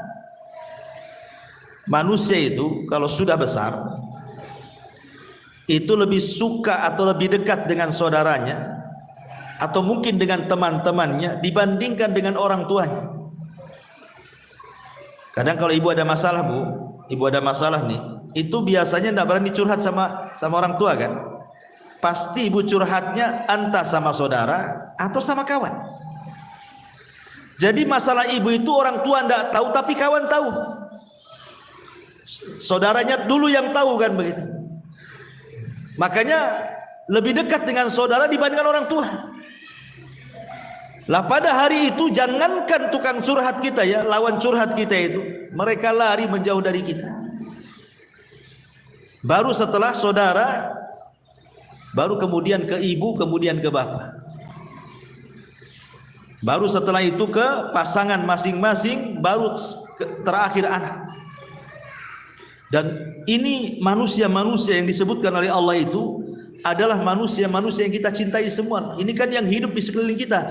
manusia itu kalau sudah besar itu lebih suka atau lebih dekat dengan saudaranya atau mungkin dengan teman-temannya dibandingkan dengan orang tuanya. Kadang kalau ibu ada masalah, Bu, ibu ada masalah nih, itu biasanya tidak berani curhat sama orang tua kan? Pasti ibu curhatnya entah sama saudara atau sama kawan. Jadi masalah ibu itu orang tua tidak tahu tapi kawan tahu. Saudaranya dulu yang tahu kan begitu. Makanya lebih dekat dengan saudara dibandingkan orang tua. Lah pada hari itu jangankan tukang curhat kita ya, lawan curhat kita itu, mereka lari menjauh dari kita. Baru setelah saudara, baru kemudian ke ibu, kemudian ke bapak. Baru setelah itu ke pasangan masing-masing, baru terakhir anak. Dan ini manusia-manusia yang disebutkan oleh Allah itu adalah manusia-manusia yang kita cintai semua. Ini kan yang hidup di sekeliling kita.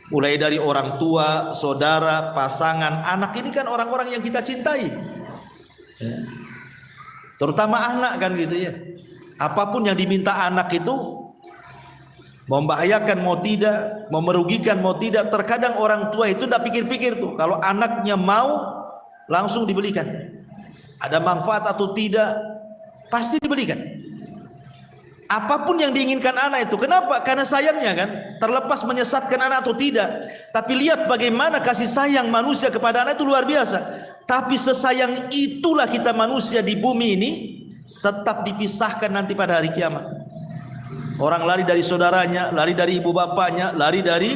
Mulai dari orang tua, saudara, pasangan, anak, ini kan orang-orang yang kita cintai. Ya. Terutama anak kan gitu ya. Apapun yang diminta anak itu membahayakan mau tidak, mau merugikan mau tidak, terkadang orang tua itu tidak pikir-pikir tuh. Kalau anaknya mau langsung dibelikan. Ada manfaat atau tidak pasti dibelikan. Apapun yang diinginkan anak itu. Kenapa? Karena sayangnya kan, terlepas menyesatkan anak atau tidak, tapi lihat bagaimana kasih sayang manusia kepada anak itu luar biasa. Tapi sesayang itulah kita manusia di bumi ini tetap dipisahkan nanti pada hari kiamat. Orang lari dari saudaranya, lari dari ibu bapaknya, lari dari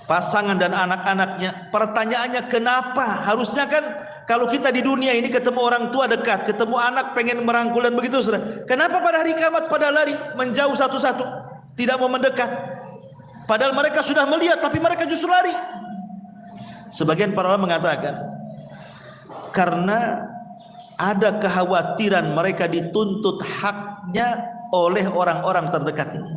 pasangan dan anak-anaknya. Pertanyaannya kenapa? Harusnya kan kalau kita di dunia ini ketemu orang tua dekat, ketemu anak pengen merangkul dan begitu, saudara. Kenapa pada hari kiamat pada lari menjauh satu-satu, tidak mau mendekat? Padahal mereka sudah melihat, tapi mereka justru lari. Sebagian para ulama mengatakan karena ada kekhawatiran mereka dituntut haknya oleh orang-orang terdekat ini.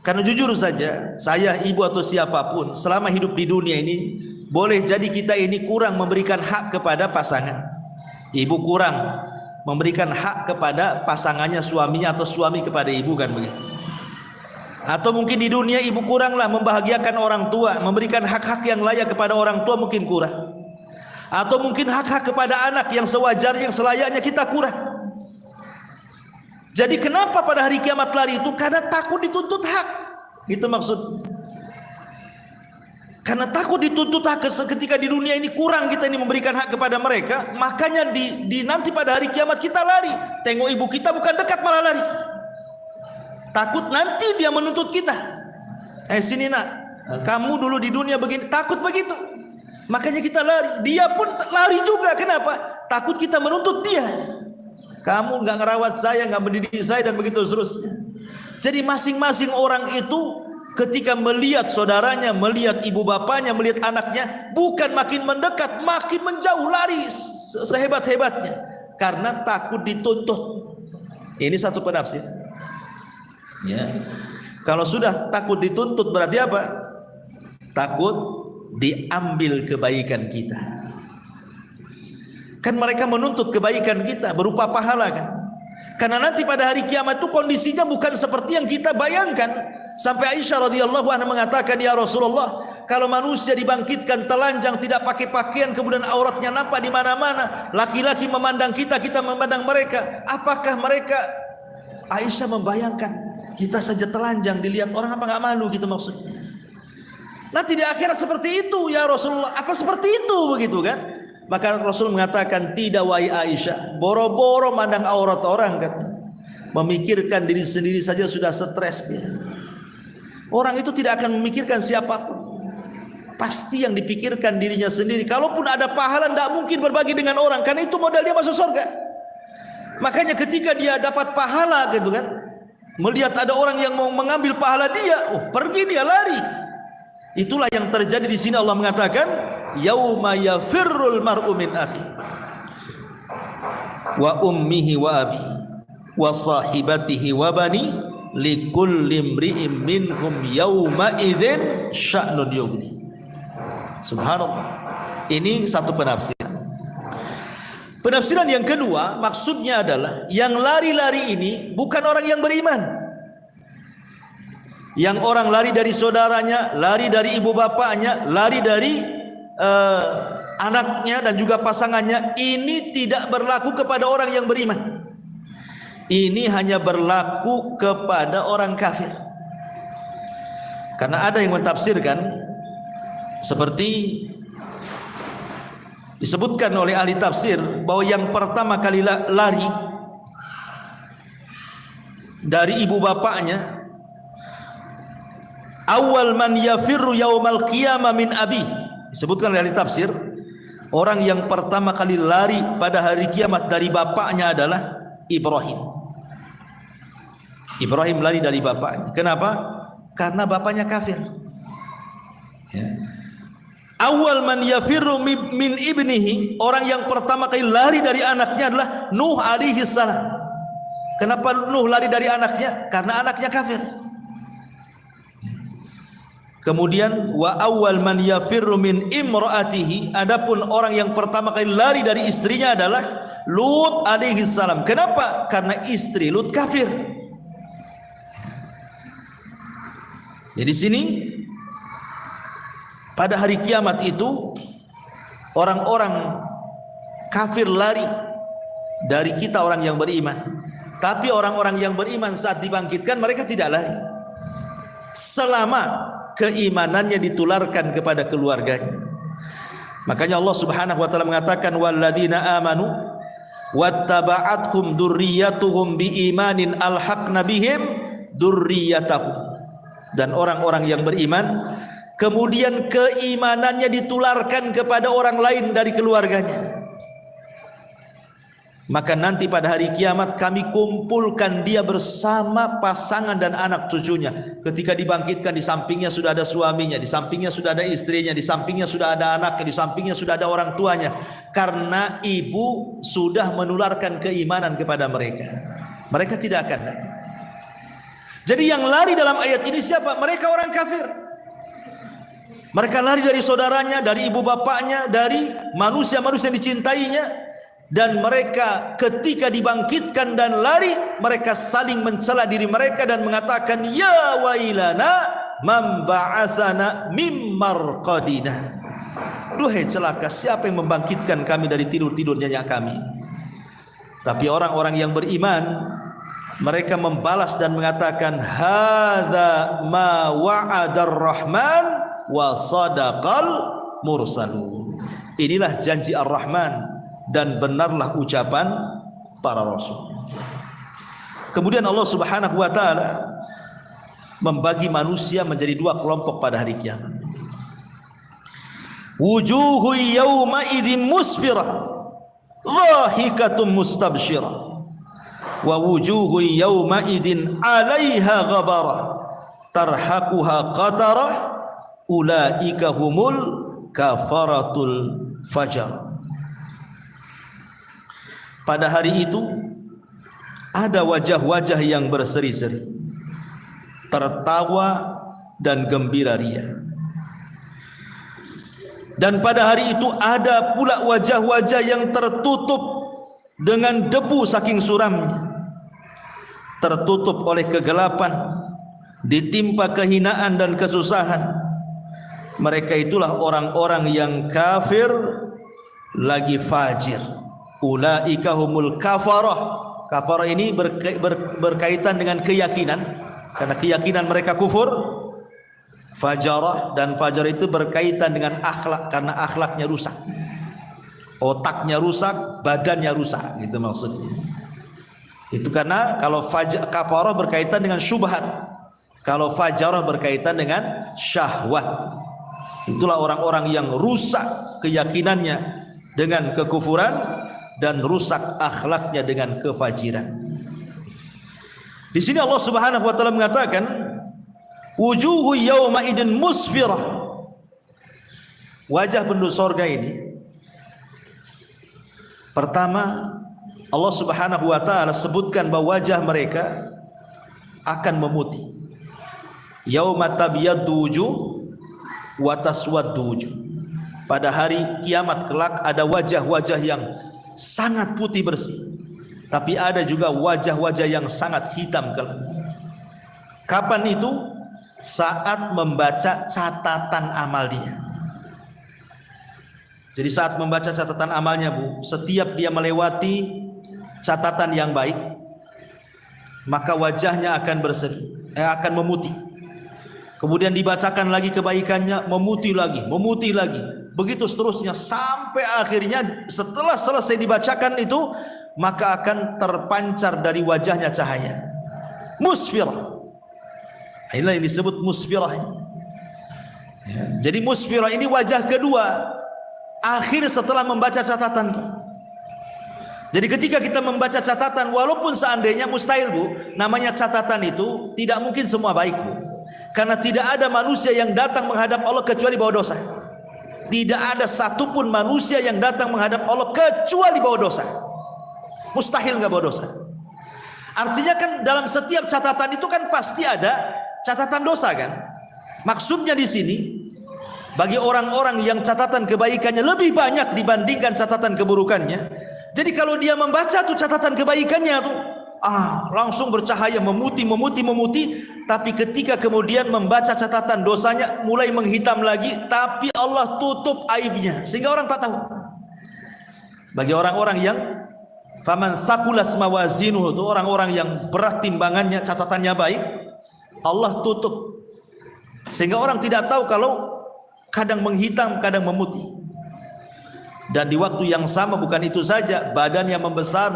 Karena jujur saja, saya, ibu atau siapapun selama hidup di dunia ini, boleh jadi kita ini kurang memberikan hak kepada pasangan. Ibu kurang memberikan hak kepada pasangannya, suaminya, atau suami kepada ibu kan begitu. Atau mungkin di dunia ibu kuranglah membahagiakan orang tua, memberikan hak-hak yang layak kepada orang tua mungkin kurang. Atau mungkin hak-hak kepada anak yang sewajarnya, yang selayaknya kita kurang. Jadi kenapa pada hari kiamat lari itu? Karena takut dituntut hak. Itu maksudnya. Karena takut dituntut hak ketika di dunia ini kurang kita ini memberikan hak kepada mereka, makanya di nanti pada hari kiamat kita lari. Tengok ibu kita bukan dekat malah lari. Takut nanti dia menuntut kita. Sini nak, kamu dulu di dunia begini, takut begitu. Makanya kita lari. Dia pun lari juga. Kenapa? Takut kita menuntut dia. Kamu nggak ngerawat saya, nggak mendidik saya, dan begitu seterusnya. Jadi masing-masing orang itu ketika melihat saudaranya, melihat ibu bapaknya, melihat anaknya, bukan makin mendekat, makin menjauh, lari sehebat-hebatnya karena takut dituntut. Ini satu penafsir. Ya. Kalau sudah takut dituntut berarti apa? Takut diambil kebaikan kita. Kan mereka menuntut kebaikan kita berupa pahala kan. Karena nanti pada hari kiamat itu kondisinya bukan seperti yang kita bayangkan. Sampai Aisyah radhiyallahu anha mengatakan, ya Rasulullah, kalau manusia dibangkitkan telanjang, tidak pakai pakaian, kemudian auratnya nampak di mana-mana, laki-laki memandang kita, kita memandang mereka, apakah mereka? Aisyah membayangkan kita saja telanjang dilihat orang, apa nggak malu gitu maksudnya. Nanti di akhirat seperti itu ya Rasulullah, apa seperti itu begitu kan? Maka Rasul mengatakan, tidak wahai Aisyah, boro-boro mandang aurat orang katanya. Memikirkan diri sendiri saja sudah stres dia. Orang itu tidak akan memikirkan siapapun. Pasti yang dipikirkan dirinya sendiri. Kalaupun ada pahala, tidak mungkin berbagi dengan orang, karena itu modal dia masuk surga. Makanya ketika dia dapat pahala gitu kan, melihat ada orang yang mau mengambil pahala dia, pergi dia lari. Itulah yang terjadi di sini. Allah mengatakan, yauma yafirrul mar'u min akhi wa ummihi wa abi wa sahibatihi wa bani likulli imri'in minhum yauma idzin sya'nun yughni. Subhanallah. Ini satu penafsiran. Penafsiran yang kedua, maksudnya adalah yang lari-lari ini bukan orang yang beriman. Yang orang lari dari saudaranya, lari dari ibu bapaknya, lari dari anaknya dan juga pasangannya, ini tidak berlaku kepada orang yang beriman. Ini hanya berlaku kepada orang kafir. Karena ada yang mentafsirkan seperti disebutkan oleh ahli tafsir bahwa yang pertama kali lari dari ibu bapaknya, awal man yafirru yaumal qiyamah min abi, disebutkan oleh ahli tafsir, orang yang pertama kali lari pada hari kiamat dari bapaknya adalah Ibrahim. Ibrahim lari dari bapaknya. Kenapa? Karena bapaknya kafir. Ya. Awal man yafirru min ibnihi, orang yang pertama kali lari dari anaknya adalah Nuh alaihi salam. Kenapa Nuh lari dari anaknya? Karena anaknya kafir. Kemudian wa awwal man yafirru min imraatihi, adapun orang yang pertama kali lari dari istrinya adalah Lut alaihi salam. Kenapa? Karena istri Lut kafir. Jadi sini pada hari kiamat itu orang-orang kafir lari dari kita orang yang beriman. Tapi orang-orang yang beriman saat dibangkitkan mereka tidak lari. Selama keimanannya ditularkan kepada keluarganya. Makanya Allah Subhanahu wa taala mengatakan, walladzina amanu wattaba'athum dzurriyyatuhum biimanin alhaqna bihim dzurriyyatahum. Dan orang-orang yang beriman kemudian keimanannya ditularkan kepada orang lain dari keluarganya, maka nanti pada hari kiamat kami kumpulkan dia bersama pasangan dan anak cucunya. Ketika dibangkitkan, di sampingnya sudah ada suaminya, di sampingnya sudah ada istrinya, di sampingnya sudah ada anaknya, di sampingnya sudah ada orang tuanya, karena ibu sudah menularkan keimanan kepada mereka. Mereka tidak akan lari. Jadi yang lari dalam ayat ini siapa? Mereka orang kafir. Mereka lari dari saudaranya, dari ibu bapaknya, dari manusia-manusia yang dicintainya. Dan mereka ketika dibangkitkan dan lari, mereka saling mencela diri mereka dan mengatakan, ya wailana man ba'atsana mim marqadina. Duhai celaka, siapa yang membangkitkan kami dari tidur-tidurnya kami. Tapi orang-orang yang beriman mereka membalas dan mengatakan hadza ma wa'adar rahman wa sadaqal mursalun. Inilah janji Ar-Rahman dan benarlah ucapan para rasul. Kemudian Allah Subhanahu wa taala membagi manusia menjadi dua kelompok pada hari kiamat. Wujuhu yawma idzin musfirah dhahikatun mustabsyirah wa wujuhu yawma idzin 'alaiha ghabara tarhaquha qatarah ulaika humul kafaratul fajar. Pada hari itu ada wajah-wajah yang berseri-seri, tertawa dan gembira ria. Dan pada hari itu ada pula wajah-wajah yang tertutup dengan debu saking suramnya, tertutup oleh kegelapan, ditimpa kehinaan dan kesusahan. Mereka itulah orang-orang yang kafir lagi fajir. Ulaika humul kafarah. Kafarah ini berkaitan dengan keyakinan, karena keyakinan mereka kufur. Fajarah, dan fajar itu berkaitan dengan akhlak, karena akhlaknya rusak, otaknya rusak, badannya rusak, gitu maksudnya. Itu karena kalau kafarah berkaitan dengan syubhat, kalau fajarah berkaitan dengan syahwat. Itulah orang-orang yang rusak keyakinannya dengan kekufuran dan rusak akhlaknya dengan kefajiran. Di sini Allah Subhanahu wa taala mengatakan wujuhu yawma idin musfirah. Wajah penduduk surga ini, pertama Allah Subhanahu wa taala sebutkan bahwa wajah mereka akan memutih. Yauma tabyaddu wujuh wa taswaddu wujuh. Pada hari kiamat kelak ada wajah-wajah yang sangat putih bersih, tapi ada juga wajah-wajah yang sangat hitam kelak. Kapan itu? Saat membaca catatan amal dia. Jadi saat membaca catatan amalnya, Bu, setiap dia melewati catatan yang baik, maka wajahnya akan berseri, akan memutih. Kemudian dibacakan lagi kebaikannya, memutih lagi, memutih lagi. Begitu seterusnya sampai akhirnya setelah selesai dibacakan itu, maka akan terpancar dari wajahnya cahaya. Musfirah. Inilah yang disebut musfirah ini. Ya, jadi musfirah ini wajah kedua akhir setelah membaca catatan. Jadi ketika kita membaca catatan, walaupun seandainya mustahil, Bu, namanya catatan itu tidak mungkin semua baik, Bu. Karena tidak ada manusia yang datang menghadap Allah kecuali bawa dosa. Tidak ada satupun manusia yang datang menghadap Allah kecuali bawa dosa. Mustahil nggak bawa dosa. Artinya kan dalam setiap catatan itu kan pasti ada catatan dosa kan. Maksudnya di sini bagi orang-orang yang catatan kebaikannya lebih banyak dibandingkan catatan keburukannya. Jadi kalau dia membaca tuh catatan kebaikannya tuh langsung bercahaya, memutih. Tapi ketika kemudian membaca catatan dosanya mulai menghitam lagi, tapi Allah tutup aibnya sehingga orang tak tahu. Bagi orang-orang yang faman thaqulat mawazinuhu, itu orang-orang yang berat timbangannya, catatannya baik, Allah tutup sehingga orang tidak tahu kalau kadang menghitam, kadang memutih. Dan di waktu yang sama bukan itu saja, badannya membesar.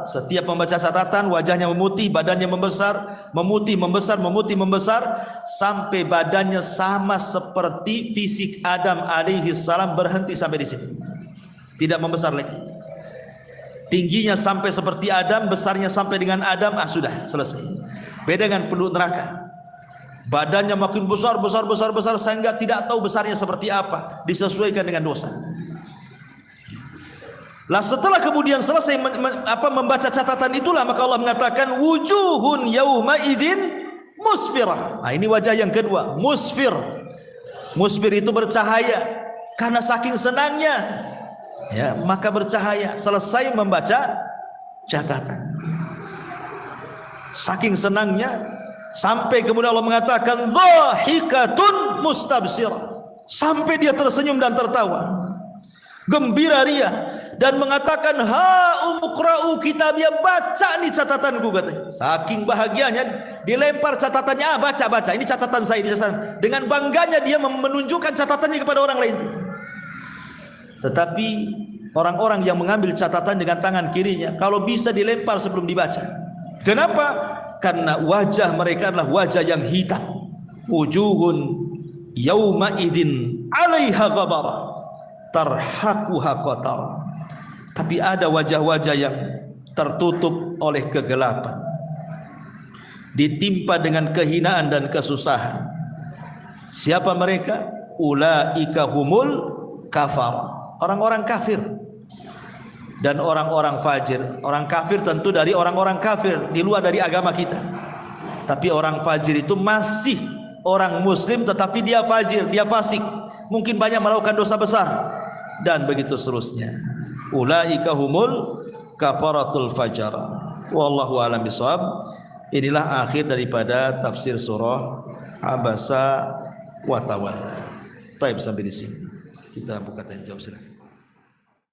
Setiap membaca catatan wajahnya memutih, badannya membesar, membesar sampai badannya sama seperti fisik Adam alaihi salam, berhenti sampai di situ. Tidak membesar lagi. Tingginya sampai seperti Adam, besarnya sampai dengan Adam, sudah selesai. Beda dengan penduduk neraka. Badannya makin besar sehingga tidak tahu besarnya seperti apa, disesuaikan dengan dosa. Lah setelah kemudian selesai membaca catatan itulah, maka Allah mengatakan wujuhun yauma idzin musfirah. Nah, ini wajah yang kedua, musfir. Musfir itu bercahaya karena saking senangnya, ya, maka bercahaya selesai membaca catatan. Saking senangnya sampai kemudian Allah mengatakan dhahikatun mustabsirah, sampai dia tersenyum dan tertawa. gembira ria dan mengatakan ha umqra'u kitabia, baca nih catatanku katanya. Saking bahagianya dilempar catatannya, baca ini catatan saya, dengan bangganya dia menunjukkan catatannya kepada orang lain. Tetapi orang-orang yang mengambil catatan dengan tangan kirinya kalau bisa dilempar sebelum dibaca. Kenapa? Karena wajah mereka adalah wajah yang hitam. Wujuhun yauma idzin 'alaiha ghabara tarhaquha qatar. Tapi ada wajah-wajah yang tertutup oleh kegelapan, ditimpa dengan kehinaan dan kesusahan. Siapa mereka? Ulaika humul kafar, orang-orang kafir dan orang-orang fajir. Orang kafir tentu dari orang-orang kafir di luar dari agama kita. Tapi orang fajir itu masih orang muslim tetapi dia fajir, dia fasik, mungkin banyak melakukan dosa besar dan begitu seterusnya. Ulaika humul kafaratul fajara. Wallahu a'lam bishawab. Inilah akhir daripada tafsir surah Abasa wa Tawalla. Baik, sampai di sini kita buka tanya jawab, silakan.